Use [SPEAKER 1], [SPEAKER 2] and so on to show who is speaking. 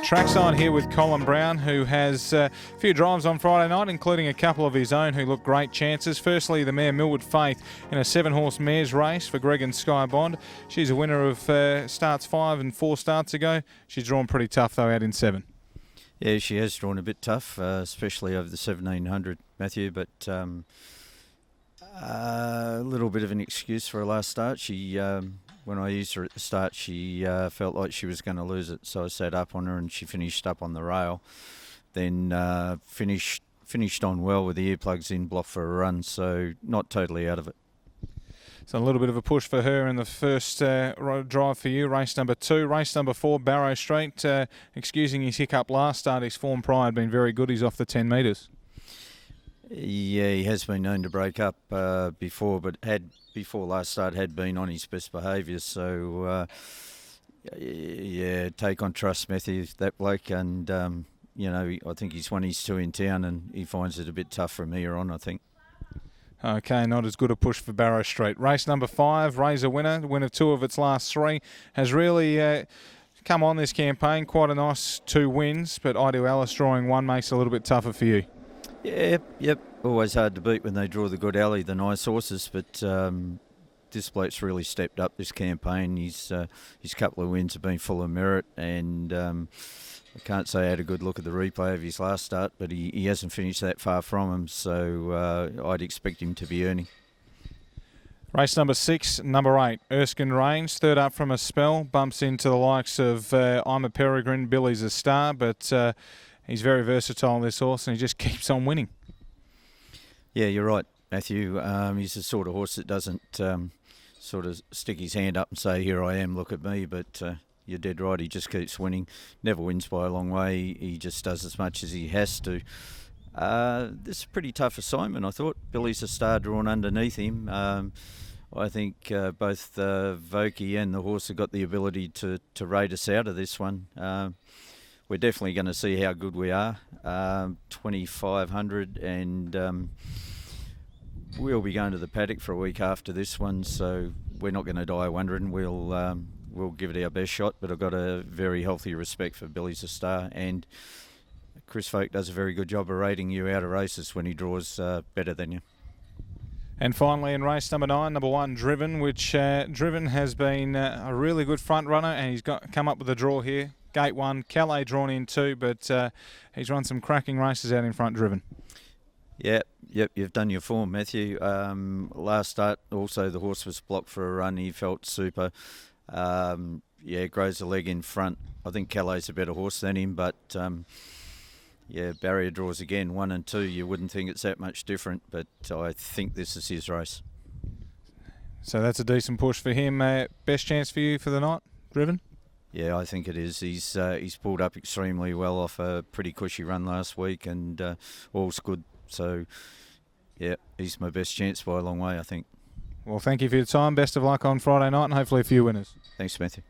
[SPEAKER 1] Trackside here with Colin Brown, who has a few drives on Friday night, including a couple of his own who look great chances. Firstly, the mare Millwood Faith in a 7-horse mares race for Greg and Sky Bond. She's a winner of starts 5 and 4 starts ago. She's drawn pretty tough though out in 7.
[SPEAKER 2] Yeah, she has drawn a bit tough, especially over the 1700, Matthew, but a little bit of an excuse for her last start. She, when I used her at the start, she felt like she was going to lose it, so I sat up on her and she finished up on the rail. Then finished on well with the earplugs in, blocked for a run, so not totally out of it.
[SPEAKER 1] So a little bit of a push for her in the first drive for you, race number 2. Race number 4, Barrow Street. Excusing his hiccup last start, his form prior had been very good. He's off the 10 metres.
[SPEAKER 2] Yeah, he has been known to break up before, but before last start had been on his best behaviour. So, yeah, take on trust, Matthew, that bloke. And, I think he's won his 2 in town and he finds it a bit tough from here on, I think.
[SPEAKER 1] Okay, not as good a push for Barrow Street. Race number 5, Razor winner, win of 2 of its last 3, has really come on this campaign. Quite a nice 2 wins, but Ideal Alice drawing 1 makes it a little bit tougher for you.
[SPEAKER 2] Yep. Always hard to beat when they draw the good alley, the nice horses, but this bloke's really stepped up this campaign. His couple of wins have been full of merit, and I can't say I had a good look at the replay of his last start, but he hasn't finished that far from him, so I'd expect him to be earning.
[SPEAKER 1] Race number 6, number 8, Erskine Ranger, third up from a spell, bumps into the likes of I'm a Peregrine, Billy's a Star, but he's very versatile, this horse, and he just keeps on winning.
[SPEAKER 2] Yeah, you're right, Matthew. He's the sort of horse that doesn't sort of stick his hand up and say, here I am, look at me, but you're dead right, he just keeps winning. Never wins by a long way, he just does as much as he has to. This is a pretty tough assignment, I thought. Billy's a Star drawn underneath him. I think both Vokey and the horse have got the ability to rate us out of this one. We're definitely going to see how good we are. 2,500, and we'll be going to the paddock for a week after this one, so we're not going to die wondering. We'll give it our best shot, but I've got a very healthy respect for Billy's a Star, and Chris Folk does a very good job of rating you out of races when he draws better than you.
[SPEAKER 1] And finally in race number 9, number 1, Driven, which Driven has been a really good front runner, and he's come up with a draw here. Gate 1, Calais drawn in 2, but he's run some cracking races out in front, Driven.
[SPEAKER 2] Yep, you've done your form, Matthew. Last start, also the horse was blocked for a run. He felt super. Grows the leg in front. I think Calais' a better horse than him, but barrier draws again, 1 and 2. You wouldn't think it's that much different, but I think this is his race.
[SPEAKER 1] So that's a decent push for him. Best chance for you for the night, Driven?
[SPEAKER 2] Yeah, I think it is. He's pulled up extremely well off a pretty cushy run last week, and all's good. So, yeah, he's my best chance by a long way, I think.
[SPEAKER 1] Well, thank you for your time. Best of luck on Friday night, and hopefully a few winners.
[SPEAKER 2] Thanks, Matthew.